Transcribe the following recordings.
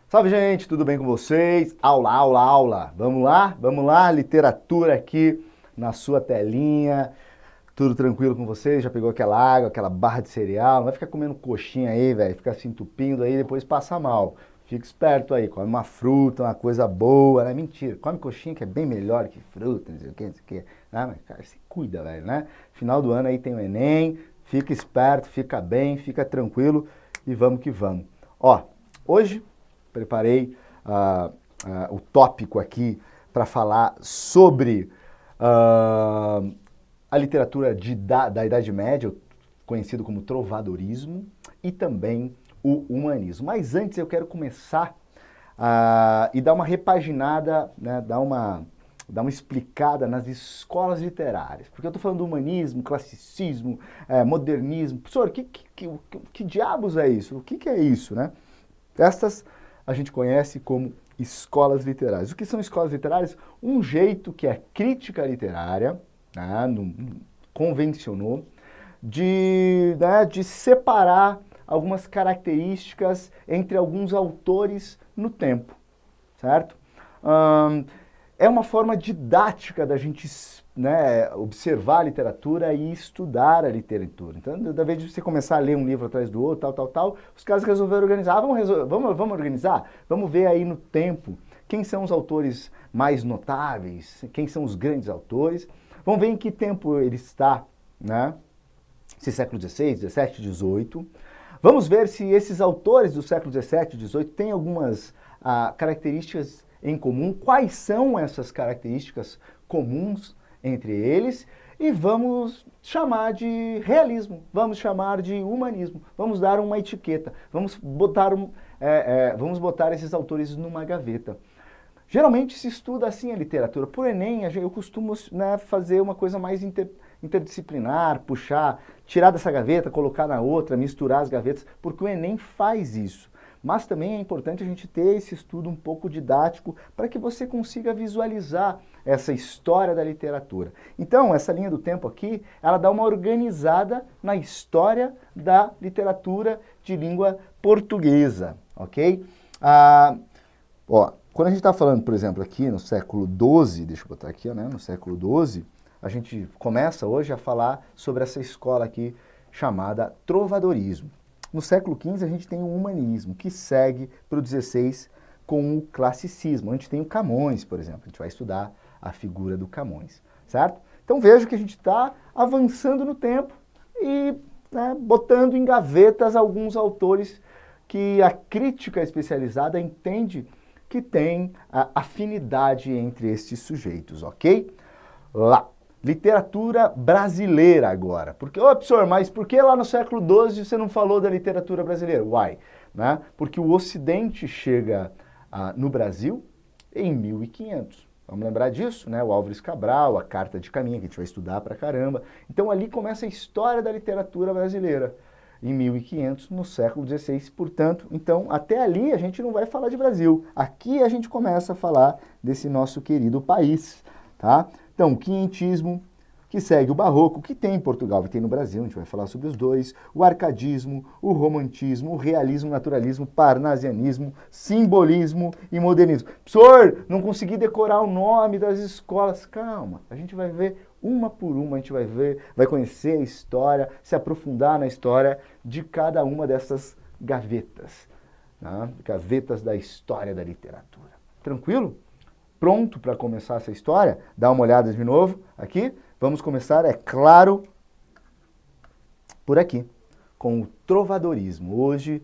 Salve, gente, tudo bem com vocês? Aula, aula, aula. Vamos lá? Vamos lá, literatura aqui na sua telinha. Tudo tranquilo com vocês? Já pegou aquela água, aquela barra de cereal? Não vai ficar comendo coxinha aí, velho, ficar se entupindo aí e depois passa mal. Fica esperto aí, come uma fruta, uma coisa boa, né? Mentira, come coxinha que é bem melhor que fruta, não sei o que, não sei o que. Ah, mas, cara, se cuida, velho, né? Final do ano aí tem o Enem, fica esperto, fica bem, fica tranquilo e vamos que vamos. Ó, hoje preparei o tópico aqui para falar sobre a literatura da Idade Média, conhecido como trovadorismo, e também o humanismo. Mas antes eu quero começar e dar uma repaginada, né, dar uma explicada nas escolas literárias. Porque eu estou falando do humanismo, classicismo, modernismo. Professor, que diabos é isso? O que é isso, né? Estas a gente conhece como escolas literárias. O que são escolas literárias? Um jeito que a crítica literária convencionou de separar algumas características entre alguns autores no tempo, certo? É uma forma didática da gente observar a literatura e estudar a literatura. Então, da vez de você começar a ler um livro atrás do outro, tal, os caras resolveram organizar. Vamos organizar? Vamos ver aí no tempo quem são os autores mais notáveis, quem são os grandes autores. Vamos ver em que tempo ele está, né? Se século XVI, XVII, XVIII. Vamos ver se esses autores do século XVII, XVIII têm algumas características em comum, quais são essas características comuns entre eles, e vamos chamar de realismo, vamos chamar de humanismo, vamos dar uma etiqueta, vamos botar esses autores numa gaveta. Geralmente se estuda assim a literatura. Por Enem, eu costumo fazer uma coisa mais interdisciplinar, puxar, tirar dessa gaveta, colocar na outra, misturar as gavetas, porque o Enem faz isso. Mas também é importante a gente ter esse estudo um pouco didático para que você consiga visualizar essa história da literatura. Então, essa linha do tempo aqui, ela dá uma organizada na história da literatura de língua portuguesa, ok? Quando a gente está falando, por exemplo, aqui no século XII, deixa eu botar aqui, né, no século XII, a gente começa hoje a falar sobre essa escola aqui chamada trovadorismo. No século XV a gente tem o humanismo, que segue para o XVI com o classicismo. A gente tem o Camões, por exemplo. A gente vai estudar a figura do Camões, certo? Então vejo que a gente está avançando no tempo e botando em gavetas alguns autores que a crítica especializada entende que tem afinidade entre estes sujeitos, ok? Lá. Literatura brasileira agora. Porque, professor, mas por que lá no século XII você não falou da literatura brasileira? Uai, né? Porque o Ocidente chega no Brasil em 1500. Vamos lembrar disso, né? O Álvares Cabral, a Carta de Caminha, que a gente vai estudar pra caramba. Então ali começa a história da literatura brasileira. Em 1500, no século XVI, portanto, então até ali a gente não vai falar de Brasil. Aqui a gente começa a falar desse nosso querido país, tá? Então, o quinhentismo, que segue o barroco, que tem em Portugal e tem no Brasil, a gente vai falar sobre os dois, o arcadismo, o romantismo, o realismo, naturalismo, parnasianismo, simbolismo e modernismo. Professor, não consegui decorar o nome das escolas. Calma, a gente vai ver uma por uma, a gente vai conhecer a história, se aprofundar na história de cada uma dessas gavetas, né? Gavetas da história da literatura. Tranquilo? Pronto para começar essa história? Dá uma olhada de novo aqui. Vamos começar, é claro, por aqui, com o trovadorismo. Hoje,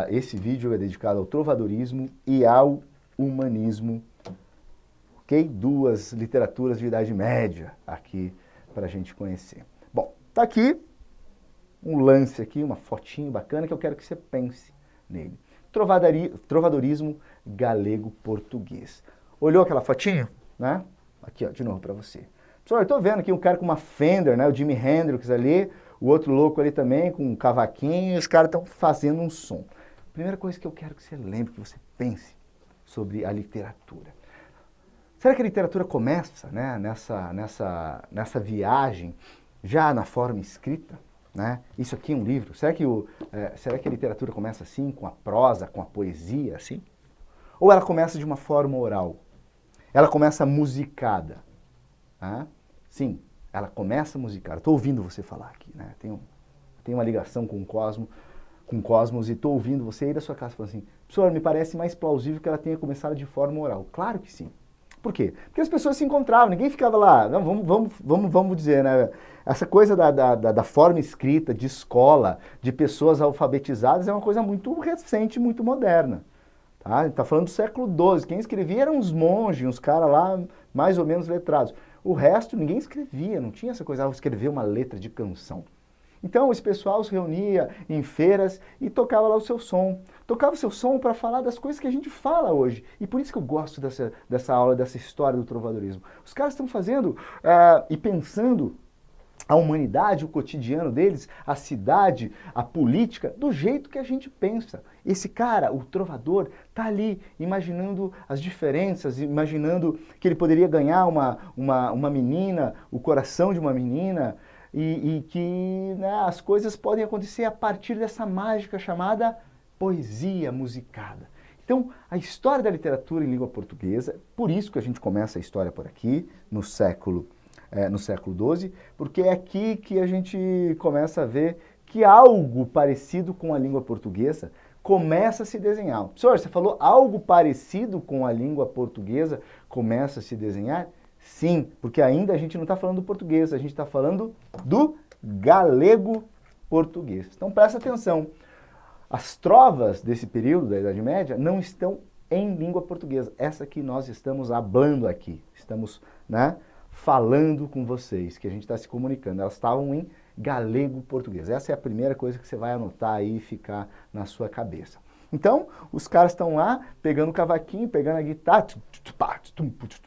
esse vídeo é dedicado ao trovadorismo e ao humanismo, ok? Duas literaturas de Idade Média aqui para a gente conhecer. Bom, tá aqui um lance aqui, uma fotinho bacana que eu quero que você pense nele. Trovadorismo galego-português. Olhou aquela fotinho, né? Aqui, ó, de novo para você. Pessoal, eu tô vendo aqui um cara com uma Fender, né? O Jimi Hendrix ali, o outro louco ali também com um cavaquinho, e os caras estão fazendo um som. Primeira coisa que eu quero que você lembre, que você pense sobre a literatura. Será que a literatura começa, né, nessa viagem já na forma escrita? Né? Isso aqui é um livro. Será que a literatura começa assim, com a prosa, com a poesia, assim? Ou ela começa de uma forma oral? Ela começa musicada? Tá? Sim, ela começa musicada. Estou ouvindo você falar aqui, né? Tenho uma ligação com o Cosmos e estou ouvindo você aí da sua casa falando assim, professor, me parece mais plausível que ela tenha começado de forma oral. Claro que sim. Por quê? Porque as pessoas se encontravam, ninguém ficava lá, não, vamos dizer, né? Essa coisa da forma escrita, de escola, de pessoas alfabetizadas é uma coisa muito recente, muito moderna. Tá? A gente está falando do século XII, quem escrevia eram os monges, uns caras lá mais ou menos letrados. O resto, ninguém escrevia, não tinha essa coisa, escrever uma letra de canção. Então, esse pessoal se reunia em feiras e tocava lá o seu som. Tocava o seu som para falar das coisas que a gente fala hoje. E por isso que eu gosto dessa aula, dessa história do trovadorismo. Os caras estão fazendo e pensando a humanidade, o cotidiano deles, a cidade, a política, do jeito que a gente pensa. Esse cara, o trovador, está ali imaginando as diferenças, imaginando que ele poderia ganhar uma menina, o coração de uma menina, e que né, as coisas podem acontecer a partir dessa mágica chamada poesia musicada. Então, a história da literatura em língua portuguesa, por isso que a gente começa a história por aqui, no século XII, porque é aqui que a gente começa a ver que algo parecido com a língua portuguesa começa a se desenhar. Professor, você falou algo parecido com a língua portuguesa começa a se desenhar? Sim, porque ainda a gente não está falando do português, a gente está falando do galego português. Então presta atenção, as trovas desse período da Idade Média não estão em língua portuguesa. Essa que nós estamos hablando aqui, estamos falando com vocês, que a gente está se comunicando. Elas estavam em galego português. Essa é a primeira coisa que você vai anotar aí e ficar na sua cabeça. Então, os caras estão lá, pegando o cavaquinho, pegando a guitarra,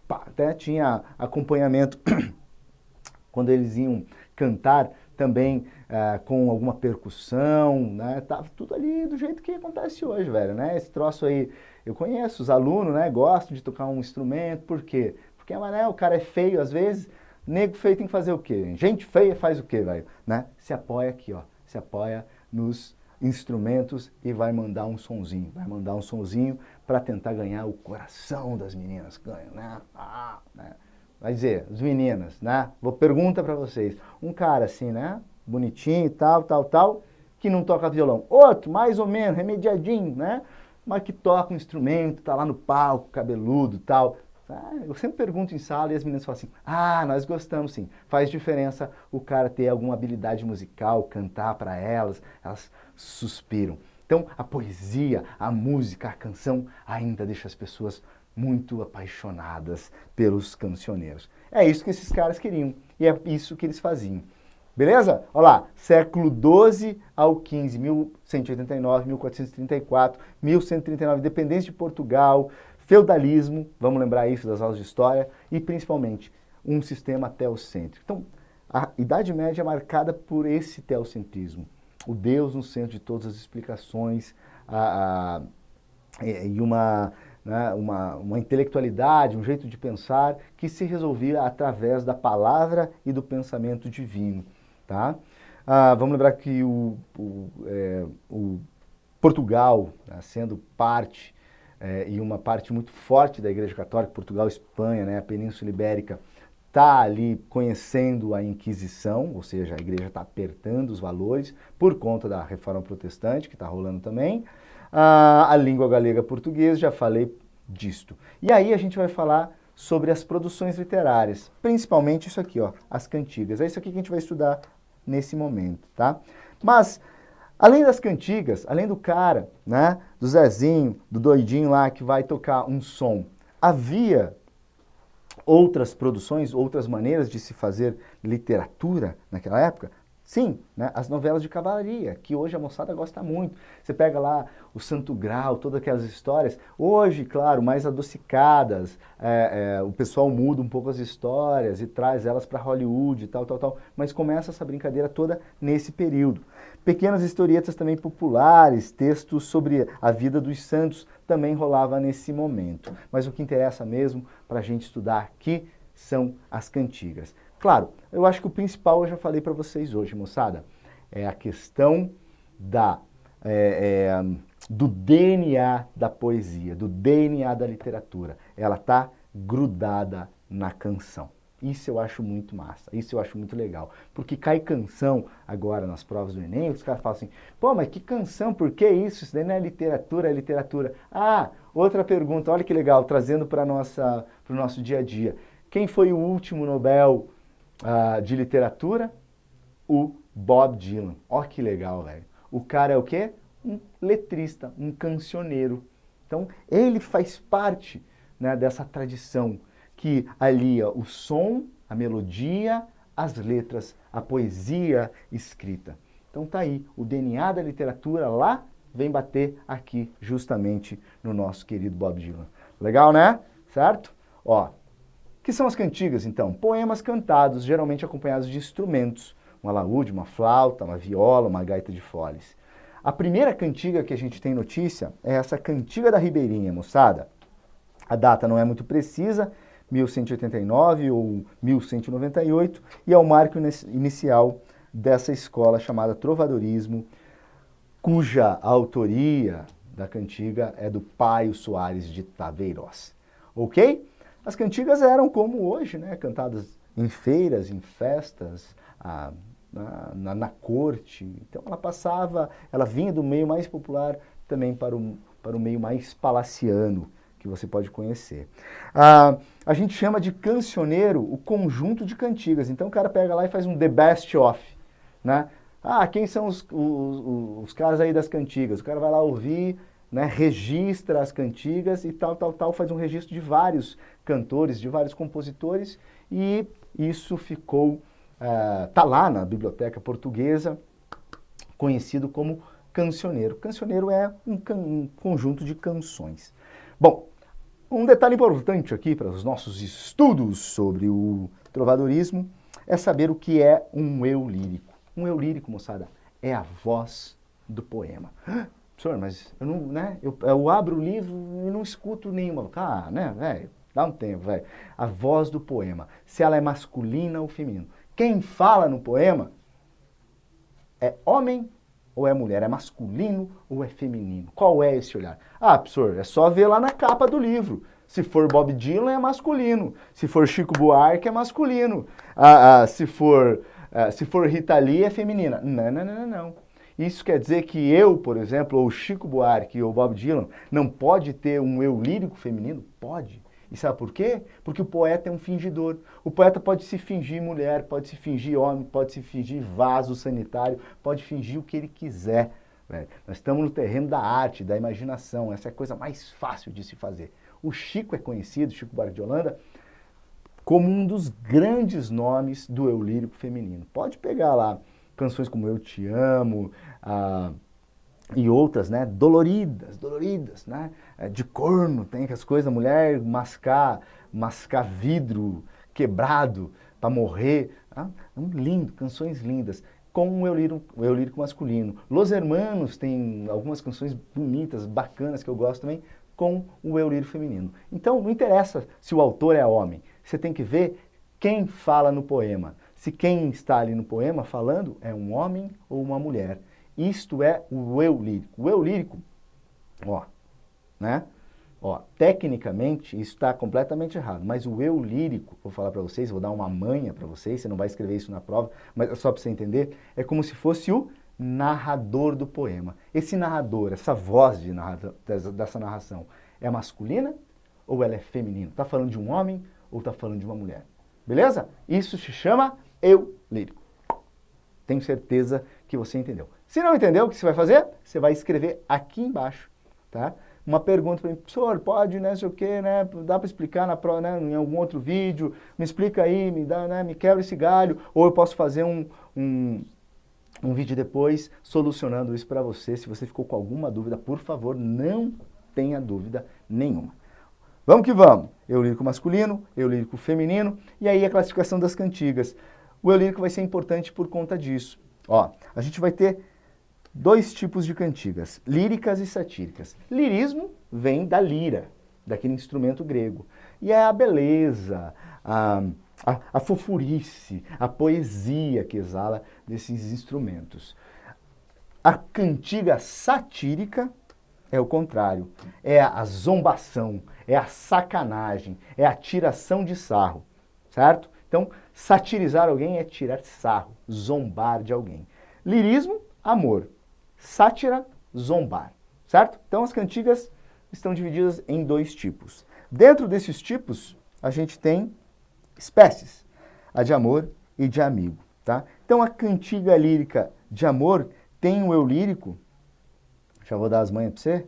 até tinha acompanhamento quando eles iam cantar também com alguma percussão, né? Tava tudo ali do jeito que acontece hoje, velho, né? Esse troço aí, eu conheço os alunos, né? Gostam de tocar um instrumento, por quê? Porque o cara é feio às vezes, nego feio tem que fazer o quê? Gente feia faz o quê, velho? Né? Se apoia aqui, ó, se apoia nos instrumentos e vai mandar um sonzinho, para tentar ganhar o coração das meninas, né? Vai dizer, as meninas, né? Vou perguntar para vocês, um cara assim, né? Bonitinho, tal, que não toca violão. Outro, mais ou menos, remediadinho, né? Mas que toca um instrumento, tá lá no palco, cabeludo, tal. Eu sempre pergunto em sala e as meninas falam assim, nós gostamos sim. Faz diferença o cara ter alguma habilidade musical, cantar para elas suspiram. Então, a poesia, a música, a canção ainda deixa as pessoas muito apaixonadas pelos cancioneiros. É isso que esses caras queriam e é isso que eles faziam. Beleza? Olha lá, século XII ao XV, 1189, 1434, 1139, independência de Portugal, feudalismo, vamos lembrar isso das aulas de história, e principalmente um sistema teocêntrico. Então, a Idade Média é marcada por esse teocentrismo. O Deus no centro de todas as explicações e uma intelectualidade, um jeito de pensar que se resolvia através da palavra e do pensamento divino. Tá? Vamos lembrar que o Portugal, sendo parte e uma parte muito forte da Igreja Católica, Portugal, Espanha, né, a Península Ibérica, está ali conhecendo a Inquisição, ou seja, a igreja está apertando os valores por conta da Reforma Protestante, que está rolando também. A língua galega portuguesa, já falei disto. E aí a gente vai falar sobre as produções literárias, principalmente isso aqui, ó, as cantigas. É isso aqui que a gente vai estudar nesse momento, tá? Mas, além das cantigas, além do cara, né, do Zezinho, do doidinho lá que vai tocar um som, havia outras produções, outras maneiras de se fazer literatura naquela época? Sim, né? As novelas de cavalaria, que hoje a moçada gosta muito. Você pega lá o Santo Grau, todas aquelas histórias. Hoje, claro, mais adocicadas, o pessoal muda um pouco as histórias e traz elas para Hollywood e tal. Mas começa essa brincadeira toda nesse período. Pequenas historietas também populares, textos sobre a vida dos santos, também rolava nesse momento. Mas o que interessa mesmo para a gente estudar aqui são as cantigas. Claro, eu acho que o principal eu já falei para vocês hoje, moçada, é a questão do DNA da poesia, do DNA da literatura. Ela está grudada na canção. Isso eu acho muito massa, isso eu acho muito legal. Porque cai canção agora nas provas do Enem, os caras falam assim, pô, mas que canção, por que isso? Isso daí não é literatura, é literatura. Ah, outra pergunta, olha que legal, trazendo para o nosso dia a dia. Quem foi o último Nobel de literatura? O Bob Dylan. Olha que legal, velho. O cara é o quê? Um letrista, um cancioneiro. Então, ele faz parte, né, dessa tradição que alia o som, a melodia, as letras, a poesia escrita. Então tá aí, o DNA da literatura lá vem bater aqui justamente no nosso querido Bob Dylan. Legal, né? Certo? Ó, que são as cantigas, então? Poemas cantados, geralmente acompanhados de instrumentos. Um alaúde, uma flauta, uma viola, uma gaita de foles. A primeira cantiga que a gente tem notícia é essa Cantiga da Ribeirinha, moçada. A data não é muito precisa, 1189 ou 1198, e é o marco inicial dessa escola chamada Trovadorismo, cuja autoria da cantiga é do Paio Soares de Taveirós. Ok? As cantigas eram como hoje, né? Cantadas em feiras, em festas, na corte. Então ela vinha do meio mais popular também para o meio mais palaciano, que você pode conhecer. A gente chama de cancioneiro o conjunto de cantigas. Então o cara pega lá e faz um the best of, né? Quem são os caras aí das cantigas? O cara vai lá ouvir, né, registra as cantigas e tal, faz um registro de vários cantores, de vários compositores, e isso ficou, tá lá na Biblioteca Portuguesa, conhecido como cancioneiro. Cancioneiro é um conjunto de canções. Bom, um detalhe importante aqui para os nossos estudos sobre o trovadorismo é saber o que é um eu lírico. Um eu lírico, moçada, é a voz do poema. Professor, mas eu não, né? Eu abro o livro e não escuto nenhuma. Né, velho? Dá um tempo, velho. A voz do poema, se ela é masculina ou feminina. Quem fala no poema é homem ou é mulher? É masculino ou é feminino? Qual é esse olhar? Professor, é só ver lá na capa do livro. Se for Bob Dylan, é masculino. Se for Chico Buarque, é masculino. Se for Rita Lee, é feminina. Não. Isso quer dizer que eu, por exemplo, ou Chico Buarque ou Bob Dylan, não pode ter um eu lírico feminino? Pode. E sabe por quê? Porque o poeta é um fingidor. O poeta pode se fingir mulher, pode se fingir homem, pode se fingir vaso sanitário, pode fingir o que ele quiser. Velho. Nós estamos no terreno da arte, da imaginação. Essa é a coisa mais fácil de se fazer. O Chico é conhecido, Chico Buarque de Holanda, como um dos grandes nomes do eu lírico feminino. Pode pegar lá canções como Eu Te Amo, e outras, né, doloridas, né, de corno, tem as coisas da mulher mascar vidro quebrado para morrer, lindo, canções lindas, com o eu lírico masculino. Los Hermanos tem algumas canções bonitas, bacanas, que eu gosto também, com o eu lírico feminino. Então, não interessa se o autor é homem, você tem que ver quem fala no poema. Se quem está ali no poema falando é um homem ou uma mulher. Isto é o eu lírico. O eu lírico, tecnicamente isso está completamente errado, mas o eu lírico, vou falar para vocês, vou dar uma manha para vocês, você não vai escrever isso na prova, mas é só para você entender, é como se fosse o narrador do poema. Esse narrador, essa voz dessa narração, é masculina ou ela é feminina? Está falando de um homem ou está falando de uma mulher? Beleza? Isso se chama eu lírico. Tenho certeza que você entendeu. Se não entendeu, o que você vai fazer? Você vai escrever aqui embaixo, tá? Uma pergunta para mim, professor, pode, né, sei o quê, né, dá para explicar em algum outro vídeo, me explica aí, me quebra esse galho, ou eu posso fazer um vídeo depois solucionando isso para você. Se você ficou com alguma dúvida, por favor, não tenha dúvida nenhuma. Vamos que vamos. Eu lírico masculino, eu lírico feminino, e aí a classificação das cantigas. O eu lírico vai ser importante por conta disso. A gente vai ter dois tipos de cantigas, líricas e satíricas. Lirismo vem da lira, daquele instrumento grego. E é a beleza, a fofurice, a poesia que exala desses instrumentos. A cantiga satírica é o contrário. É a zombação, é a sacanagem, é a tiração de sarro, certo? Então, satirizar alguém é tirar sarro, zombar de alguém. Lirismo, amor. Sátira, zombar, certo? Então, as cantigas estão divididas em dois tipos. Dentro desses tipos, a gente tem espécies, a de amor e de amigo, tá? Então, a cantiga lírica de amor tem o eu lírico, já vou dar as manhas para você,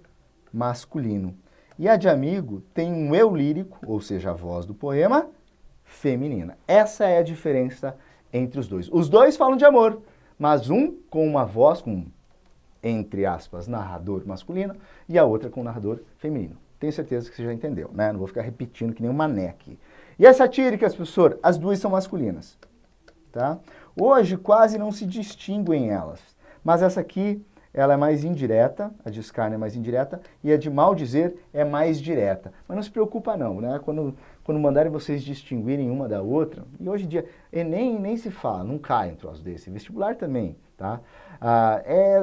masculino. E a de amigo tem um eu lírico, ou seja, a voz do poema, feminina. Essa é a diferença entre os dois. Os dois falam de amor, mas um com uma voz, com, entre aspas, narrador masculino, e a outra com narrador feminino. Tenho certeza que você já entendeu, né? Não vou ficar repetindo que nem um mané aqui. E as satíricas, professor, as duas são masculinas, tá? Hoje quase não se distinguem elas, mas essa aqui, ela é mais indireta, a de escárnio é mais indireta, e a de mal dizer é mais direta. Mas não se preocupa não, né? Quando mandarem vocês distinguirem uma da outra, e hoje em dia, Enem nem se fala, não cai um troço desse, vestibular também, tá?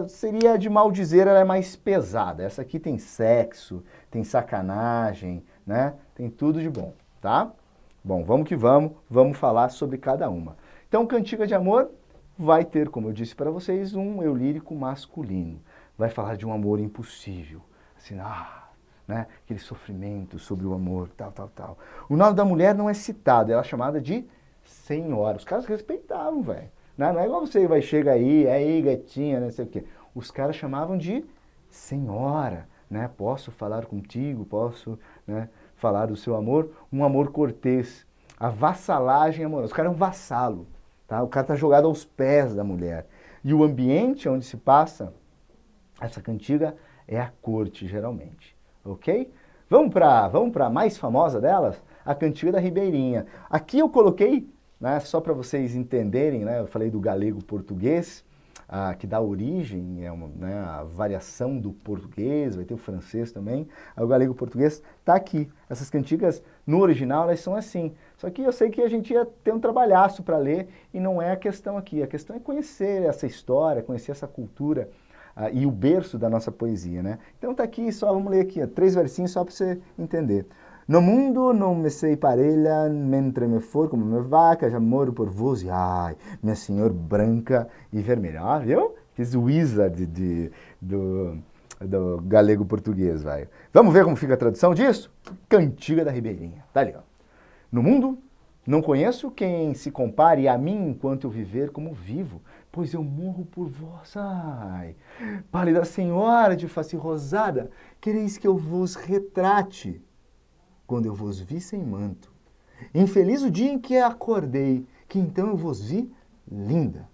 Seria a de mal dizer, ela é mais pesada. Essa aqui tem sexo, tem sacanagem, né? Tem tudo de bom, tá? Bom, vamos que vamos falar sobre cada uma. Então, cantiga de amor vai ter, como eu disse para vocês, um eu lírico masculino. Vai falar de um amor impossível, assim, né? Aquele sofrimento sobre o amor, tal. O nome da mulher não é citado, ela é chamada de senhora. Os caras respeitavam, velho. Não é igual você chega aí, gatinha, não sei o quê. Os caras chamavam de senhora, né? Posso falar contigo, posso, né, falar do seu amor, um amor cortês. A vassalagem amorosa. O cara é um vassalo, tá? O cara está jogado aos pés da mulher. E o ambiente onde se passa essa cantiga é a corte, geralmente. Ok? Vamos para a mais famosa delas? A cantiga da Ribeirinha. Aqui eu coloquei, né, só para vocês entenderem, né, eu falei do galego-português, que dá origem, né, a variação do português, vai ter o francês também, o galego-português está aqui. Essas cantigas, no original, elas são assim. Só que eu sei que a gente ia ter um trabalhaço para ler, e não é a questão aqui. A questão é conhecer essa história, conhecer essa cultura, e o berço da nossa poesia, né? Então tá aqui, só vamos ler aqui, 3 versinhos só para você entender. No mundo não me sei parelha, mentre me for como minha vaca, já moro por vos, e ai, minha senhor branca e vermelha. Viu? Fiz o wizard do galego português, vai. Vamos ver como fica a tradução disso? Cantiga da Ribeirinha. Tá ali, ó. No mundo não conheço quem se compare a mim enquanto eu viver como vivo, pois eu morro por vós. Ai, pálida senhora de face rosada, quereis que eu vos retrate quando eu vos vi sem manto. Infeliz o dia em que acordei, que então eu vos vi linda.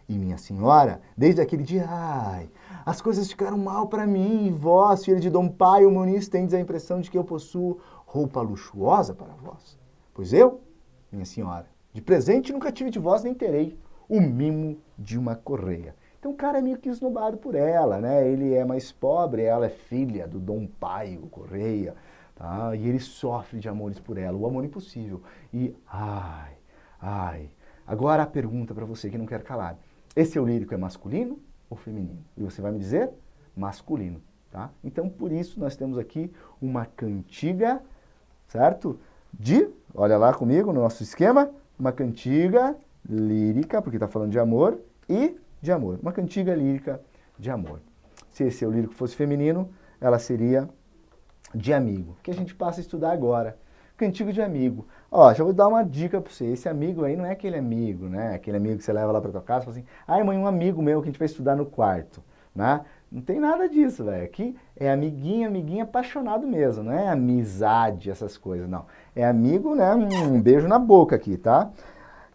E minha senhora, desde aquele dia, ai, as coisas ficaram mal para mim, e vós, filha de Dom Pai, o Muniz, tendes a impressão de que eu possuo roupa luxuosa para vós. Pois eu, minha senhora, de presente nunca tive de vós nem terei o mimo de uma correia. Então o cara é meio que esnobado por ela, né? Ele é mais pobre, ela é filha do Dom Pai, o Correia, tá? E ele sofre de amores por ela, o amor impossível. E, ai. Agora a pergunta para você que não quer calar. Esse eu lírico é masculino ou feminino? E você vai me dizer masculino, tá? Então por isso nós temos aqui uma cantiga, certo? Olha lá comigo no nosso esquema, uma cantiga lírica, porque está falando de amor, e de amor. Uma cantiga lírica de amor. Se esse eu lírico fosse feminino, ela seria de amigo, que a gente passa a estudar agora. Cantiga de amigo. Ó, já vou dar uma dica para você. Esse amigo aí não é aquele amigo, né? Aquele amigo que você leva lá para tua casa e fala assim, ai mãe, um amigo meu que a gente vai estudar no quarto, né? Não tem nada disso, velho. Aqui é amiguinho apaixonado mesmo, não é amizade, essas coisas, não. É amigo, né? Um beijo na boca aqui, tá?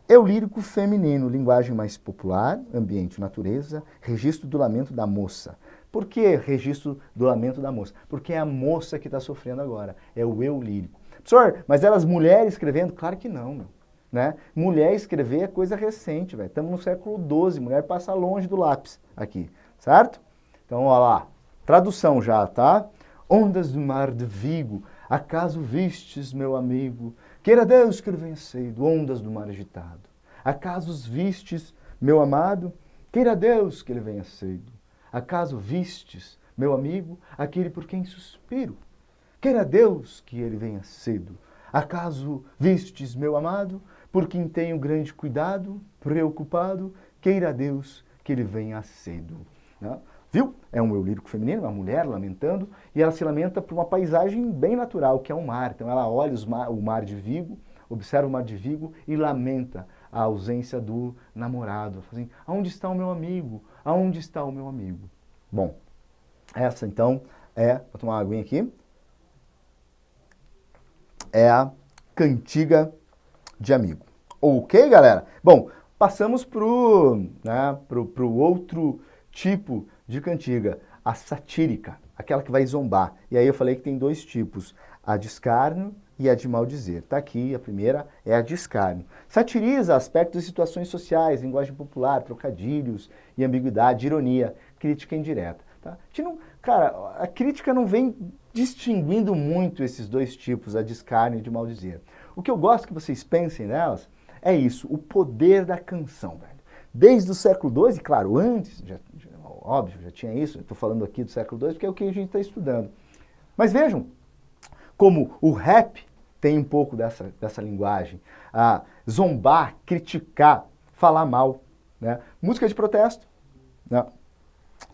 Eu lírico feminino, linguagem mais popular, ambiente, natureza, registro do lamento da moça. Por que registro do lamento da moça? Porque é a moça que está sofrendo agora, é o eu lírico. Professor, mas elas mulheres escrevendo? Claro que não, meu. Né? Mulher escrever é coisa recente, velho. Estamos no século XII, mulher passa longe do lápis aqui, certo? Então, olha lá, tradução já, tá? Ondas do mar de Vigo, acaso vistes, meu amigo, queira Deus que ele venha cedo, ondas do mar agitado. Acaso os vistes, meu amado, queira Deus que ele venha cedo. Acaso vistes, meu amigo, aquele por quem suspiro. Queira Deus que ele venha cedo. Acaso vistes, meu amado, por quem tenho grande cuidado, preocupado, queira Deus que ele venha cedo. Né? Viu? É um eu lírico feminino, uma mulher lamentando, e ela se lamenta por uma paisagem bem natural, que é um mar. Então ela olha o mar de Vigo, observa o mar de Vigo e lamenta a ausência do namorado. Assim, aonde está o meu amigo? Aonde está o meu amigo? Bom, essa então vou tomar uma aguinha aqui, é a cantiga de amigo. Ok, galera? Bom, passamos pro outro tipo de cantiga, a satírica, aquela que vai zombar. E aí eu falei que tem dois tipos, a de escárnio e a de maldizer. Tá aqui, a primeira é a de escárnio. Satiriza aspectos e situações sociais, linguagem popular, trocadilhos e ambiguidade, ironia, crítica indireta. Tá? Cara, a crítica não vem distinguindo muito esses dois tipos, a de escárnio e de maldizer. O que eu gosto que vocês pensem nelas é isso, o poder da canção, velho. Desde o século II, claro, antes, óbvio, já tinha isso, estou falando aqui do século II, porque é o que a gente está estudando. Mas vejam, como o rap tem um pouco dessa linguagem, zombar, criticar, falar mal, né? Música de protesto, né?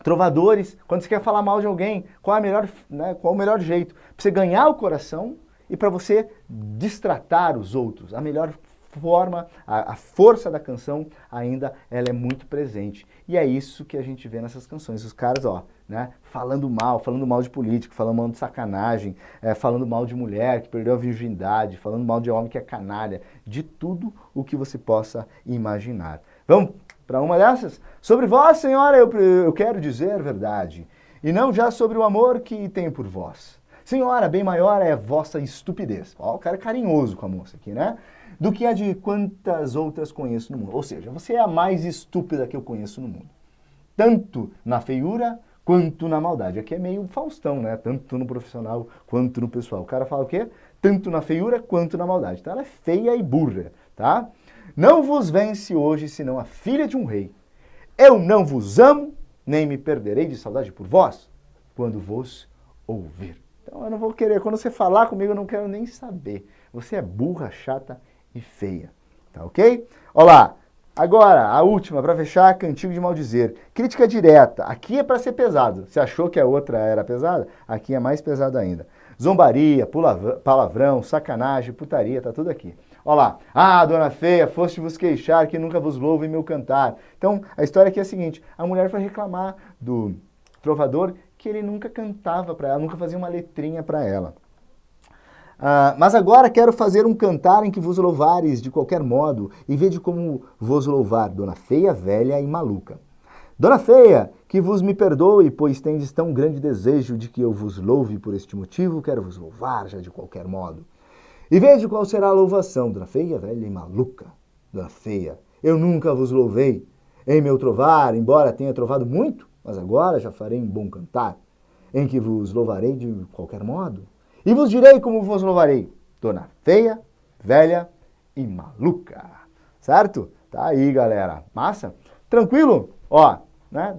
Trovadores, quando você quer falar mal de alguém, qual o melhor jeito? Para você ganhar o coração e para você destratar os outros. A melhor forma, a força da canção ainda ela é muito presente. E é isso que a gente vê nessas canções. Os caras, falando mal de político, falando mal de sacanagem, falando mal de mulher que perdeu a virgindade, falando mal de homem que é canalha, de tudo o que você possa imaginar. Vamos para uma dessas? Sobre vós, senhora, eu quero dizer verdade, e não já sobre o amor que tenho por vós. Senhora, bem maior é vossa estupidez. Ó, o cara é carinhoso com a moça aqui, né? Do que a de quantas outras conheço no mundo. Ou seja, você é a mais estúpida que eu conheço no mundo. Tanto na feiura quanto na maldade. Aqui é meio Faustão, né? Tanto no profissional quanto no pessoal. O cara fala o quê? Tanto na feiura quanto na maldade. Então ela é feia e burra, tá? Não vos vence hoje senão a filha de um rei. Eu não vos amo, nem me perderei de saudade por vós, quando vos ouvir. Então eu não vou querer, quando você falar comigo eu não quero nem saber. Você é burra, chata e feia, tá ok? Olha lá, agora a última, para fechar, cantigo de maldizer. Crítica direta, aqui é para ser pesado. Você achou que a outra era pesada? Aqui é mais pesado ainda. Zombaria, palavrão, sacanagem, putaria, tá tudo aqui. Olha lá, dona feia, foste vos queixar que nunca vos louvo em meu cantar. Então, a história aqui é a seguinte, a mulher foi reclamar do trovador que ele nunca cantava para ela, nunca fazia uma letrinha para ela. Mas agora quero fazer um cantar em que vos louvares de qualquer modo, e vede como vos louvar, dona feia, velha e maluca. Dona feia, que vos me perdoe, pois tendes tão grande desejo de que eu vos louve por este motivo, quero vos louvar já de qualquer modo. E vede qual será a louvação, dona feia, velha e maluca. Dona feia, eu nunca vos louvei em meu trovar, embora tenha trovado muito, mas agora já farei um bom cantar, em que vos louvarei de qualquer modo. E vos direi como vos louvarei, dona feia, velha e maluca. Certo? Tá aí, galera. Massa? Tranquilo? Ó,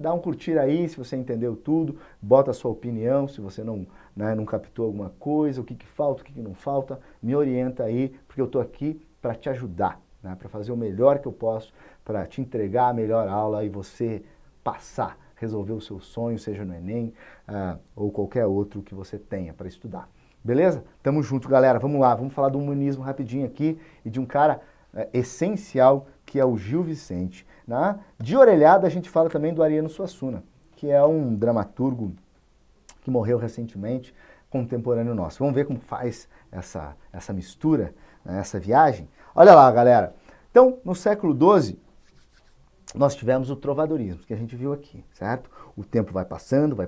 dá um curtir aí se você entendeu tudo, bota a sua opinião, se você não captou alguma coisa, o que falta, o que não falta, me orienta aí, porque eu tô aqui para te ajudar, para fazer o melhor que eu posso, para te entregar a melhor aula e você passar, resolver o seu sonho, seja no Enem ou qualquer outro que você tenha para estudar. Beleza? Tamo junto, galera. Vamos lá, vamos falar do humanismo rapidinho aqui e de um cara essencial que é o Gil Vicente. De orelhada a gente fala também do Ariano Suassuna, que é um dramaturgo que morreu recentemente, contemporâneo nosso. Vamos ver como faz essa mistura, essa viagem? Olha lá, galera. Então, no século XII, nós tivemos o trovadorismo, que a gente viu aqui, certo? O tempo vai passando,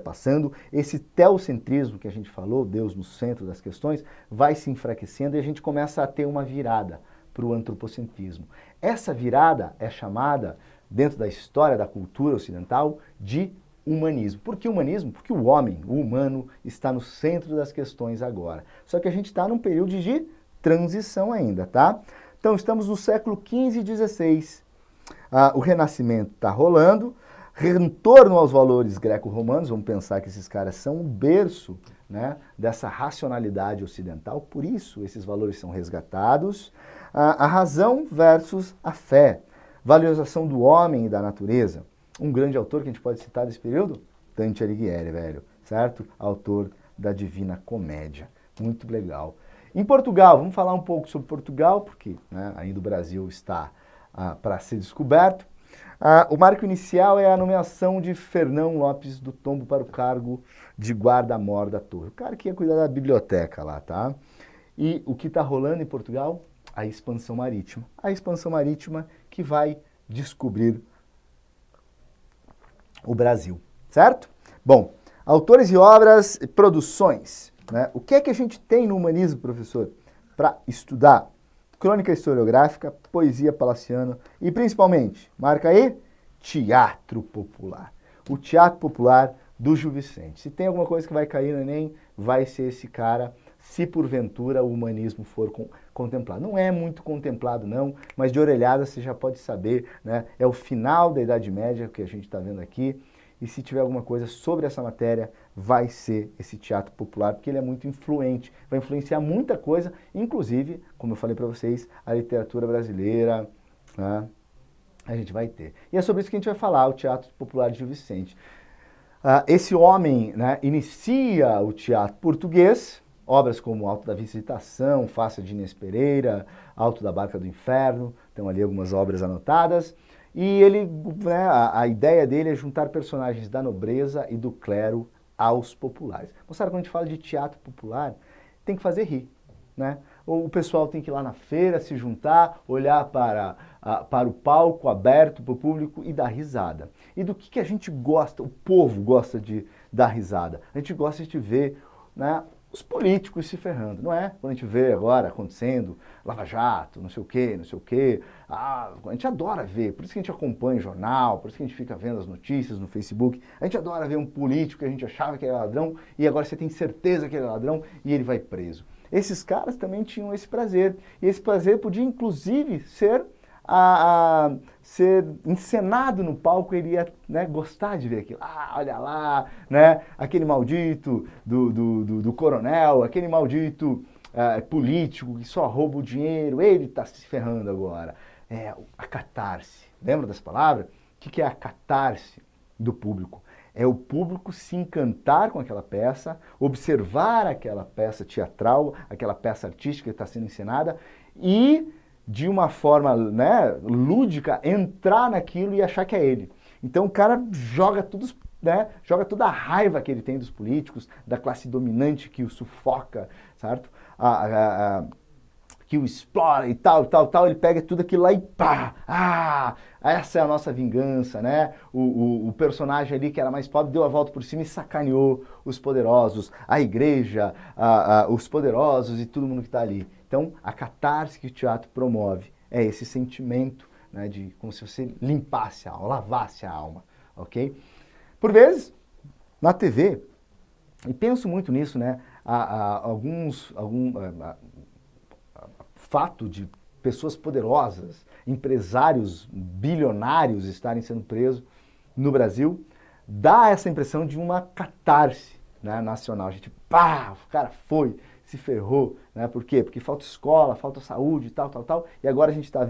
esse teocentrismo que a gente falou, Deus no centro das questões, vai se enfraquecendo e a gente começa a ter uma virada para o antropocentrismo. Essa virada é chamada, dentro da história da cultura ocidental, de humanismo. Por que humanismo? Porque o homem, o humano, está no centro das questões agora. Só que a gente está num período de transição ainda, tá? Então estamos no século XV e XVI. O Renascimento está rolando. retorno aos valores greco-romanos, vamos pensar que esses caras são o berço, né, dessa racionalidade ocidental, por isso esses valores são resgatados. A razão versus a fé, valorização do homem e da natureza. Um grande autor que a gente pode citar desse período? Dante Alighieri, velho, certo? Autor da Divina Comédia. Muito legal. Em Portugal, vamos falar um pouco sobre Portugal, porque né, ainda o Brasil está para ser descoberto. O marco inicial é a nomeação de Fernão Lopes do Tombo para o cargo de guarda-mor da torre. O cara que ia cuidar da biblioteca lá, tá? E o que está rolando em Portugal? A expansão marítima. A expansão marítima que vai descobrir o Brasil, certo? Bom, autores e obras e produções. Né? O que é que a gente tem no humanismo, professor, para estudar? Crônica historiográfica, poesia palaciana e, principalmente, marca aí, teatro popular. O teatro popular do Gil Vicente. Se tem alguma coisa que vai cair no Enem, vai ser esse cara, se porventura o humanismo for contemplado. Não é muito contemplado não, mas de orelhada você já pode saber, né? É o final da Idade Média que a gente está vendo aqui, e se tiver alguma coisa sobre essa matéria, vai ser esse teatro popular, porque ele é muito influente, vai influenciar muita coisa, inclusive, como eu falei para vocês, a literatura brasileira, né? A gente vai ter. E é sobre isso que a gente vai falar, o Teatro Popular de Gil Vicente. Esse homem, né, inicia o teatro português, obras como Alto da Visitação, Face de Inês Pereira, Alto da Barca do Inferno, estão ali algumas obras anotadas. E ele, né, a ideia dele é juntar personagens da nobreza e do clero aos populares. Moçada, quando a gente fala de teatro popular, tem que fazer rir, né? O pessoal tem que ir lá na feira, se juntar, olhar para o palco aberto para o público e dar risada. E do que a gente gosta, o povo gosta de dar risada? A gente gosta de ver, né, os políticos se ferrando, não é? Quando a gente vê agora acontecendo, Lava Jato, não sei o quê, não sei o quê, a gente adora ver, por isso que a gente acompanha o jornal, por isso que a gente fica vendo as notícias no Facebook, a gente adora ver um político que a gente achava que era ladrão e agora você tem certeza que ele é ladrão e ele vai preso. Esses caras também tinham esse prazer, e esse prazer podia inclusive ser ser encenado no palco, ele ia, né, gostar de ver aquilo. Olha lá, né, aquele maldito do coronel, aquele maldito político que só rouba o dinheiro, ele está se ferrando agora. É a catarse. Lembra dessa palavra? O que é a catarse do público? É o público se encantar com aquela peça, observar aquela peça teatral, aquela peça artística que está sendo encenada e de uma forma, né, lúdica, entrar naquilo e achar que é ele. Então o cara joga tudo, né, joga toda a raiva que ele tem dos políticos, da classe dominante que o sufoca, certo? Que o explora e tal, ele pega tudo aquilo lá e pá! Essa é a nossa vingança, né? O personagem ali que era mais pobre deu a volta por cima e sacaneou os poderosos, a igreja, os poderosos e todo mundo que está ali. Então, a catarse que o teatro promove é esse sentimento, né, de como se você limpasse a alma, lavasse a alma, ok? Por vezes, na TV, e penso muito nisso, né, fato de pessoas poderosas, empresários bilionários estarem sendo presos no Brasil, dá essa impressão de uma catarse, né, nacional. A gente, pá, o cara foi, se ferrou, né? Por quê? Porque falta escola, falta saúde, tal, e agora a gente está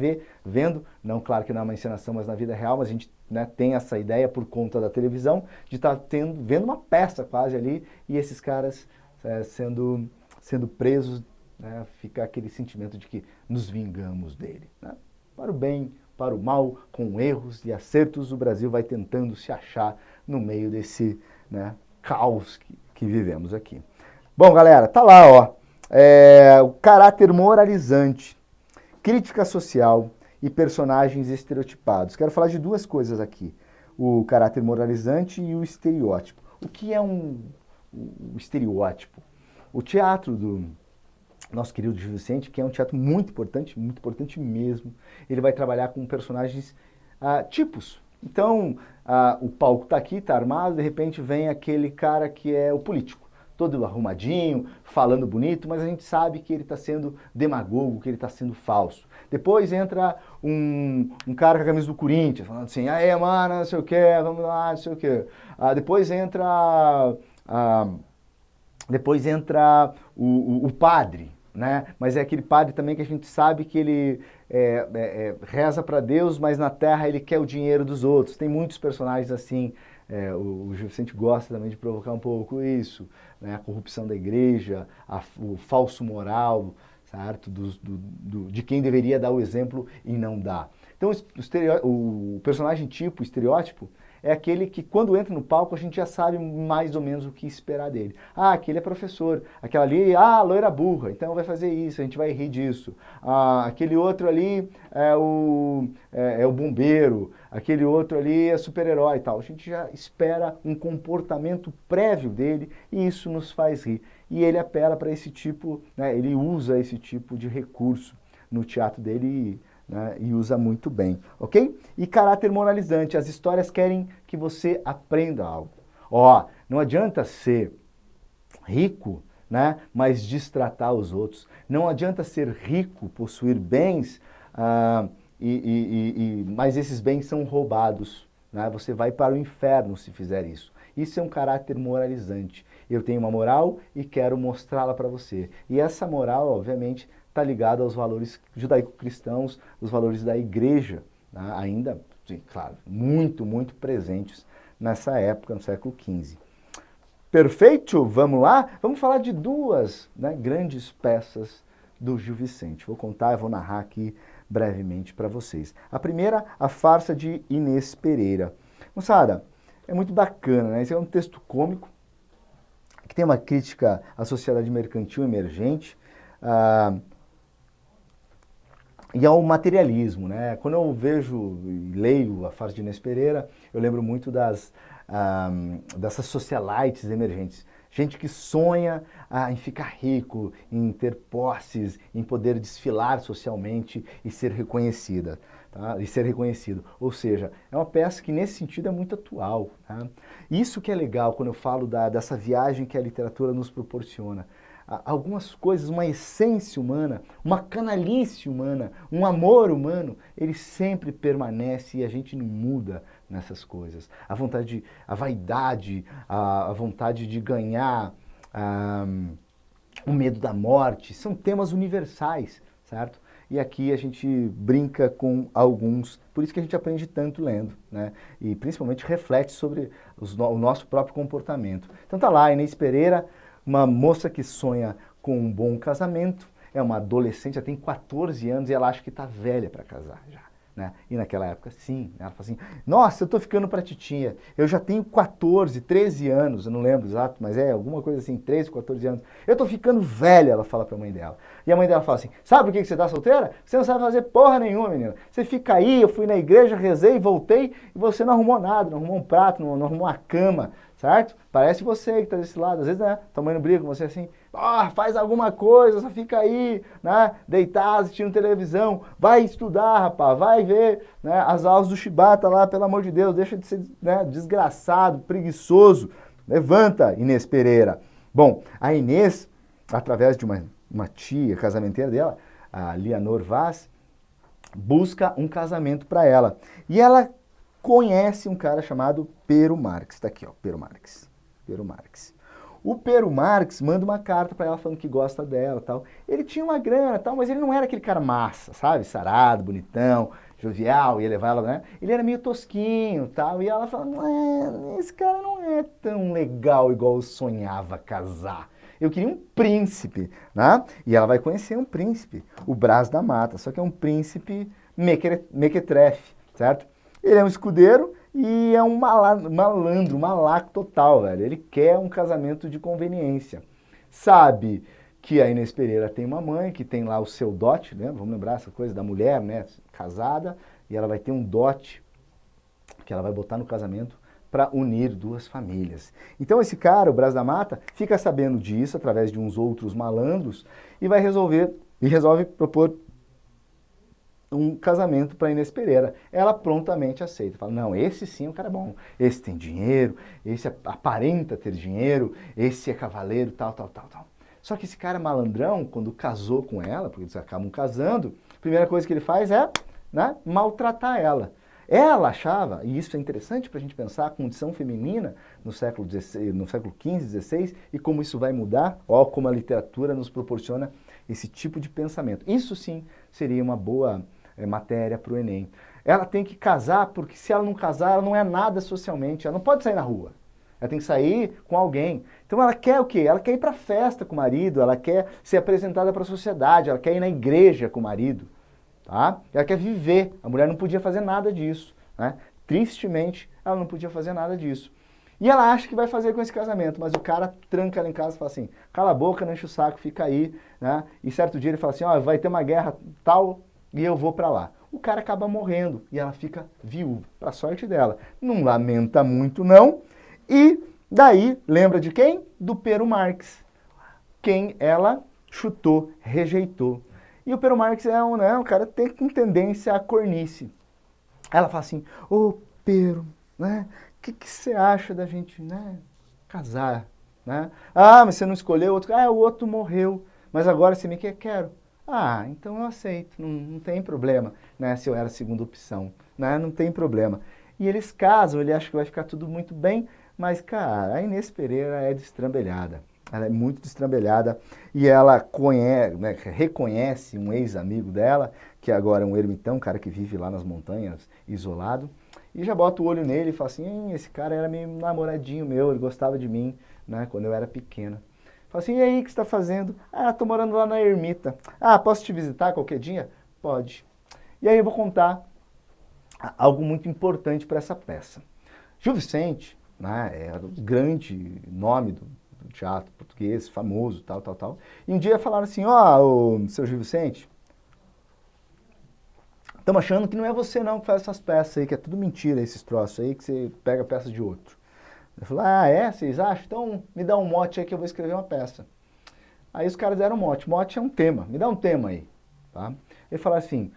vendo, não, claro que não é uma encenação, mas na vida real, mas a gente, né, tem essa ideia por conta da televisão, de estar vendo uma peça quase ali, e esses caras sendo presos, né, fica aquele sentimento de que nos vingamos dele, né? Para o bem, para o mal, com erros e acertos, o Brasil vai tentando se achar no meio desse, né, caos que vivemos aqui. Bom, galera, tá lá, ó, o caráter moralizante, crítica social e personagens estereotipados. Quero falar de duas coisas aqui, o caráter moralizante e o estereótipo. O que é o estereótipo? O teatro do nosso querido Gil Vicente, que é um teatro muito importante mesmo, ele vai trabalhar com personagens tipos. Então, o palco está aqui, está armado, de repente vem aquele cara que é o político. todo arrumadinho, falando bonito, mas a gente sabe que ele está sendo demagogo, que ele está sendo falso. Depois entra um cara com a camisa do Corinthians, falando assim, aí, mano, não sei o que, vamos lá, não sei o que. Depois entra o padre, né? Mas é aquele padre também que a gente sabe que ele reza para Deus, mas na terra ele quer o dinheiro dos outros. Tem muitos personagens assim, o Gil Vicente gosta também de provocar um pouco isso, né? A corrupção da igreja, o falso moral, certo? De quem deveria dar o exemplo e não dá. Então o personagem tipo, o estereótipo, é aquele que quando entra no palco a gente já sabe mais ou menos o que esperar dele. Aquele é professor, aquela ali, loira burra, então vai fazer isso, a gente vai rir disso. Aquele outro ali é o bombeiro, aquele outro ali é super-herói e tal. A gente já espera um comportamento prévio dele e isso nos faz rir. E ele apela para esse tipo, né, ele usa esse tipo de recurso no teatro dele e usa muito bem, ok? E caráter moralizante, as histórias querem que você aprenda algo. Não adianta ser rico, né, mas destratar os outros. Não adianta ser rico, possuir bens, mas esses bens são roubados. Né? Você vai para o inferno se fizer isso. Isso é um caráter moralizante. Eu tenho uma moral e quero mostrá-la para você. E essa moral, obviamente, está ligada aos valores judaico-cristãos, os valores da igreja, né? Ainda, sim, claro, muito, muito presentes nessa época, no século XV. Perfeito? Vamos lá? Vamos falar de duas, né, grandes peças do Gil Vicente. Vou contar, vou narrar aqui brevemente para vocês. A primeira, a farsa de Inês Pereira. Moçada, é muito bacana, né? Esse é um texto cômico, que tem uma crítica à sociedade mercantil emergente, e ao materialismo, né? Quando eu vejo e leio a farsa de Inês Pereira, eu lembro muito dessas socialites emergentes. Gente que sonha em ficar rico, em ter posses, em poder desfilar socialmente e ser reconhecida. Tá? E ser reconhecido. Ou seja, é uma peça que nesse sentido é muito atual. Tá? Isso que é legal quando eu falo dessa viagem que a literatura nos proporciona. Algumas coisas, uma essência humana, uma canalice humana, um amor humano, ele sempre permanece e a gente não muda nessas coisas. A vaidade, a vontade de ganhar, o medo da morte, são temas universais, certo? E aqui a gente brinca com alguns, por isso que a gente aprende tanto lendo, né? E principalmente reflete sobre o nosso próprio comportamento. Então tá lá, Inês Pereira, uma moça que sonha com um bom casamento, é uma adolescente, já tem 14 anos e ela acha que está velha para casar já. Né? E naquela época, sim, ela fala assim, nossa, eu tô ficando pra titinha, eu já tenho 14, 13 anos, eu não lembro exato, mas é alguma coisa assim, 13, 14 anos, eu tô ficando velha, ela fala pra mãe dela. E a mãe dela fala assim, sabe por que você tá solteira? Você não sabe fazer porra nenhuma, menina. Você fica aí, eu fui na igreja, rezei, voltei, e você não arrumou nada, não arrumou um prato, não arrumou uma cama, certo? Parece você que tá desse lado, às vezes, né, tua mãe não briga com você assim, faz alguma coisa, só fica aí, né, deitado, assistindo televisão, vai estudar, rapaz, vai ver, né, as aulas do Shibata lá, pelo amor de Deus, deixa de ser, né, desgraçado, preguiçoso, levanta, Inês Pereira. Bom, a Inês, através de uma tia casamenteira dela, a Leonor Vaz, busca um casamento para ela, e ela conhece um cara chamado Pero Marx, tá aqui, ó, Pero Marx. O Pero Marx manda uma carta para ela falando que gosta dela, tal. Ele tinha uma grana, tal, mas ele não era aquele cara massa, sabe? Sarado, bonitão, jovial, ia levar ela, né? Ele era meio tosquinho, tal. E ela fala, esse cara não é tão legal igual eu sonhava casar. Eu queria um príncipe, né? E ela vai conhecer um príncipe, o Brás da Mata, só que é um príncipe mequetrefe, certo? Ele é um escudeiro e é um malandro, malaco total, velho. Ele quer um casamento de conveniência. Sabe que a Inês Pereira tem uma mãe que tem lá o seu dote, né? Vamos lembrar essa coisa da mulher, né? Casada, e ela vai ter um dote que ela vai botar no casamento para unir duas famílias. Então esse cara, o Brás da Mata, fica sabendo disso através de uns outros malandros e resolve propor um casamento para Inês Pereira. Ela prontamente aceita, fala, não, esse sim é um cara bom, esse tem dinheiro, esse aparenta ter dinheiro, esse é cavaleiro, tal, tal, tal, tal. Só que esse cara malandrão, quando casou com ela, porque eles acabam casando, a primeira coisa que ele faz é, né, maltratar ela. Ela achava, e isso é interessante para a gente pensar, a condição feminina no século XVI, no século XV, XVI, e como isso vai mudar, ó, como a literatura nos proporciona esse tipo de pensamento. Isso sim seria uma boa matéria para o Enem. Ela tem que casar, porque se ela não casar, ela não é nada socialmente, ela não pode sair na rua. Ela tem que sair com alguém. Então ela quer o quê? Ela quer ir para festa com o marido, ela quer ser apresentada para a sociedade, ela quer ir na igreja com o marido. Tá? Ela quer viver. A mulher não podia fazer nada disso. Né? Tristemente, ela não podia fazer nada disso. E ela acha que vai fazer com esse casamento, mas o cara tranca ela em casa e fala assim, cala a boca, não enche o saco, fica aí. Né? E certo dia ele fala assim, ó, vai ter uma guerra tal e eu vou para lá. O cara acaba morrendo e ela fica viúva, para sorte dela. Não lamenta muito não. E daí, lembra de quem? Do Pero Marx. Quem ela chutou, rejeitou. E o Pero Marx é um cara que tem tendência à cornice. Ela fala assim, ô Pero, né? O que você acha da gente, né, casar? Né? Ah, mas você não escolheu outro? Ah, o outro morreu. Mas agora você me quer? Quero. Ah, então eu aceito, não tem problema, né, se eu era a segunda opção. Né? Não tem problema. E eles casam, ele acha que vai ficar tudo muito bem, mas, cara, a Inês Pereira é destrambelhada. Ela é muito destrambelhada e ela conhece, né, reconhece um ex-amigo dela, que agora é um ermitão, um cara que vive lá nas montanhas, isolado, e já bota o olho nele e fala assim, esse cara era meio namoradinho meu, ele gostava de mim, né, quando eu era pequena. Fala assim, e aí, o que você está fazendo? Ah, tô morando lá na ermita. Ah, posso te visitar qualquer dia? Pode. E aí eu vou contar algo muito importante para essa peça. Gil Vicente, né, era o grande nome do teatro português, famoso, tal, tal, tal. E um dia falaram assim, ó, seu Gil Vicente, estamos achando que não é você não que faz essas peças aí, que é tudo mentira esses troços aí, que você pega peça de outro. Eu falei, ah, é? Vocês acham? Então me dá um mote aí que eu vou escrever uma peça. Aí os caras deram um mote. Mote é um tema, me dá um tema aí. Tá? Ele falou assim,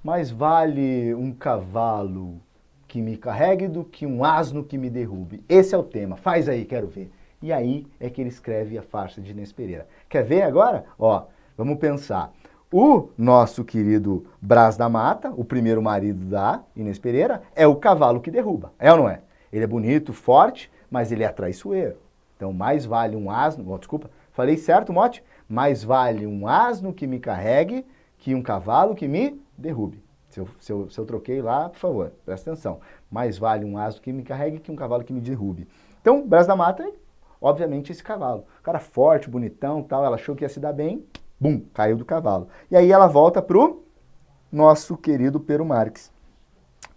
mais vale um cavalo que me carregue do que um asno que me derrube. Esse é o tema, faz aí, quero ver. E aí é que ele escreve a farsa de Inês Pereira. Quer ver agora? Ó, vamos pensar. O nosso querido Brás da Mata, o primeiro marido da Inês Pereira, é o cavalo que derruba. É ou não é? Ele é bonito, forte, mas ele é traiçoeiro. Então, mais vale um asno... Oh, desculpa, falei certo, mote? Mais vale um asno que me carregue que um cavalo que me derrube. Se eu troquei lá, por favor, presta atenção. Mais vale um asno que me carregue que um cavalo que me derrube. Então, Brás da Mata é, obviamente, esse cavalo. O cara forte, bonitão, tal, ela achou que ia se dar bem, bum, caiu do cavalo. E aí ela volta pro nosso querido Pero Marx,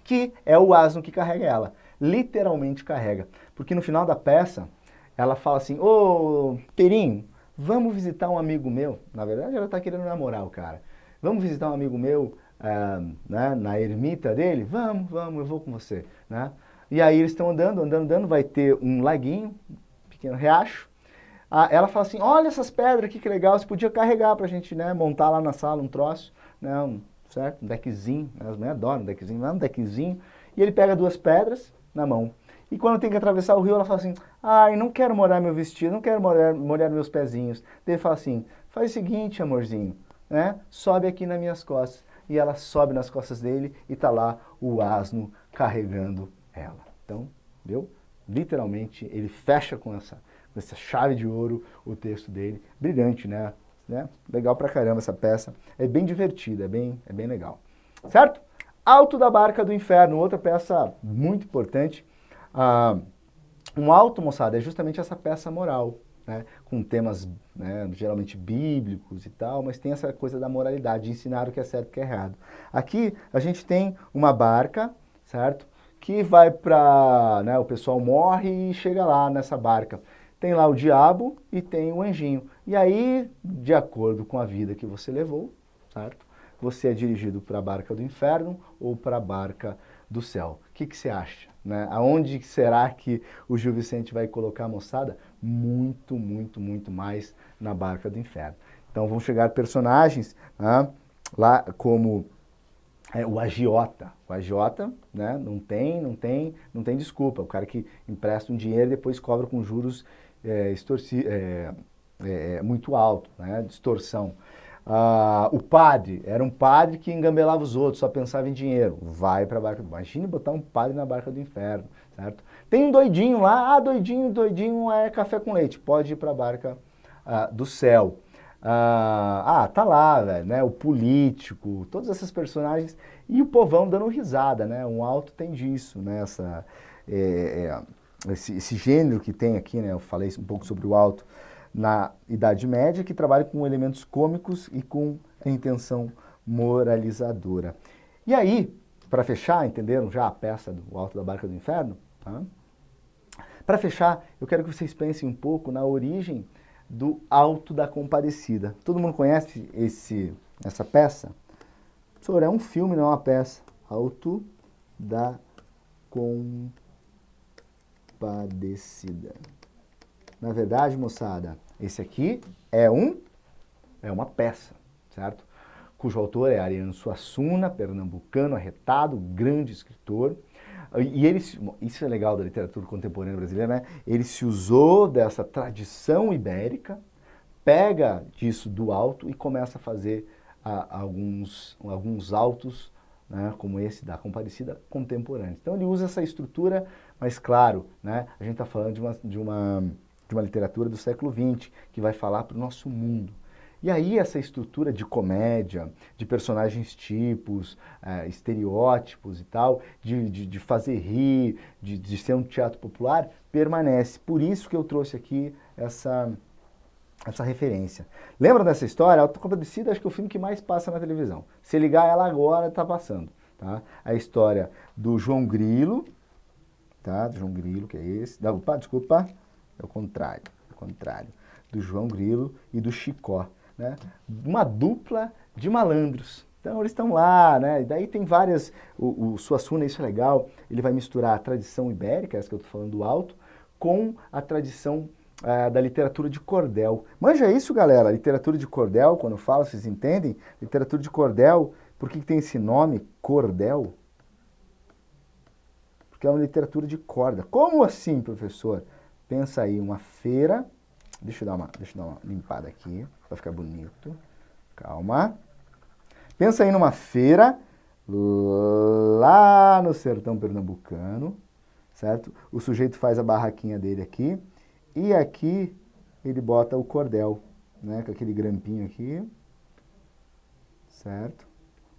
que é o asno que carrega ela. Literalmente carrega. Porque no final da peça, ela fala assim, ô, Perinho, vamos visitar um amigo meu. Na verdade, ela tá querendo namorar o cara. Vamos visitar um amigo meu né, na ermita dele? Vamos, eu vou com você. Né? E aí eles estão andando, vai ter um laguinho, um pequeno riacho. Ela fala assim, olha essas pedras aqui, que legal, você podia carregar pra gente, né, montar lá na sala um troço, né, certo? Um deckzinho, as mulheres adoram um deckzinho, um deckzinho. E ele pega 2 pedras na mão. E quando tem que atravessar o rio, ela fala assim, ai, não quero molhar meu vestido, não quero molhar meus pezinhos. Daí ele fala assim, faz o seguinte, amorzinho, né, sobe aqui nas minhas costas. E ela sobe nas costas dele e tá lá o asno carregando ela. Então, viu? Literalmente, ele fecha com essa chave de ouro o texto dele. Brilhante, né? Legal pra caramba essa peça. É bem divertida, é bem legal. Certo? Alto da Barca do Inferno, outra peça muito importante. Um alto, moçada, é justamente essa peça moral, né? Com temas, né, geralmente bíblicos e tal, mas tem essa coisa da moralidade, de ensinar o que é certo e o que é errado. Aqui a gente tem uma barca, certo? Que vai para, né, o pessoal morre e chega lá nessa barca. Tem lá o diabo e tem o anjinho. E aí, de acordo com a vida que você levou, certo? Você é dirigido para a barca do inferno ou para a barca do céu. O que você acha? Né? Aonde será que o Gil Vicente vai colocar a moçada? Muito, muito, muito mais na barca do inferno. Então vão chegar personagens, né, lá como O agiota. O agiota, né, não tem desculpa. O cara que empresta um dinheiro e depois cobra com juros muito alto, né, distorção. O padre, era um padre que engambelava os outros, só pensava em dinheiro. Vai para a barca do inferno. Imagine botar um padre na barca do inferno, certo? Tem um doidinho lá, doidinho é café com leite, pode ir para a barca do céu. Tá lá, velho, né? O político, todos esses personagens e o povão dando risada, né? Um alto tem disso, né? Esse gênero que tem aqui, né? Eu falei um pouco sobre o alto na Idade Média, que trabalha com elementos cômicos e com a intenção moralizadora. E aí, para fechar, entenderam já a peça do Alto da Barca do Inferno? Tá? Para fechar, eu quero que vocês pensem um pouco na origem do Alto da Compadecida. Todo mundo conhece essa peça? Professor, é um filme, não é uma peça. Alto da Compadecida. Na verdade, moçada, esse aqui é uma peça, certo? Cujo autor é Ariano Suassuna, pernambucano, arretado, grande escritor. E isso é legal da literatura contemporânea brasileira, né? Ele se usou dessa tradição ibérica, pega disso do alto e começa a fazer alguns autos, né, como esse da Compadecida, contemporâneos. Então ele usa essa estrutura, mas claro, né, a gente está falando de uma literatura do século XX, que vai falar para o nosso mundo. E aí essa estrutura de comédia, de personagens tipos, estereótipos e tal, de fazer rir, de ser um teatro popular, permanece. Por isso que eu trouxe aqui essa referência. Lembram dessa história? A Alta Compadecida acho que é o filme que mais passa na televisão. Se ligar ela agora, está passando. Tá? A história do João Grilo, tá? Do João Grilo, que é esse. Desculpa. É o contrário. Do João Grilo e do Chicó, né? Uma dupla de malandros. Então eles estão lá, né? E daí tem várias... O Suassuna, isso é legal, ele vai misturar a tradição ibérica, essa que eu estou falando do alto, com a tradição da literatura de cordel. Manja isso, galera? Literatura de cordel, quando eu falo, vocês entendem? Literatura de cordel, por que tem esse nome, cordel? Porque é uma literatura de corda. Como assim, professor? Pensa aí, uma feira, deixa eu dar uma limpada aqui, para ficar bonito, calma. Pensa aí numa feira, lá no sertão pernambucano, certo? O sujeito faz a barraquinha dele aqui, e aqui ele bota o cordel, né? Com aquele grampinho aqui, certo?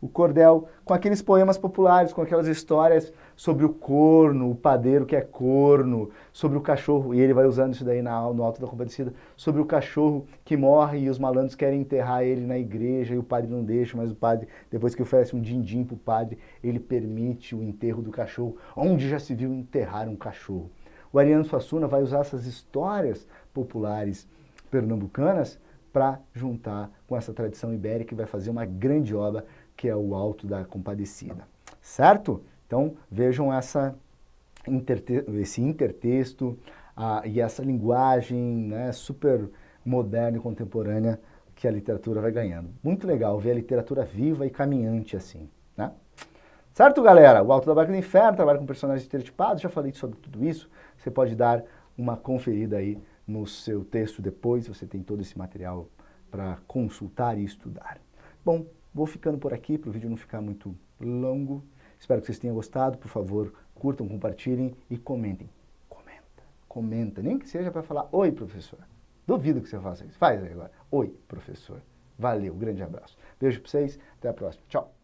O cordel com aqueles poemas populares, com aquelas histórias sobre o corno, o padeiro que é corno, sobre o cachorro, e ele vai usando isso daí no Alto da Compadecida, sobre o cachorro que morre e os malandros querem enterrar ele na igreja e o padre não deixa, mas o padre, depois que oferece um din-din pro padre, ele permite o enterro do cachorro, onde já se viu enterrar um cachorro. O Ariano Suassuna vai usar essas histórias populares pernambucanas para juntar com essa tradição ibérica e vai fazer uma grande obra que é o Alto da Compadecida, certo? Então vejam esse intertexto e essa linguagem, né, super moderna e contemporânea que a literatura vai ganhando. Muito legal ver a literatura viva e caminhante assim, né? Certo, galera? O Alto da Barca do Inferno trabalha com personagens estereotipados, já falei sobre tudo isso, você pode dar uma conferida aí no seu texto depois, você tem todo esse material para consultar e estudar. Bom, vou ficando por aqui, para o vídeo não ficar muito longo. Espero que vocês tenham gostado. Por favor, curtam, compartilhem e comentem. Comenta. Nem que seja para falar, oi, professor. Duvido que você faça isso. Faz aí agora. Oi, professor. Valeu, grande abraço. Beijo para vocês, até a próxima. Tchau.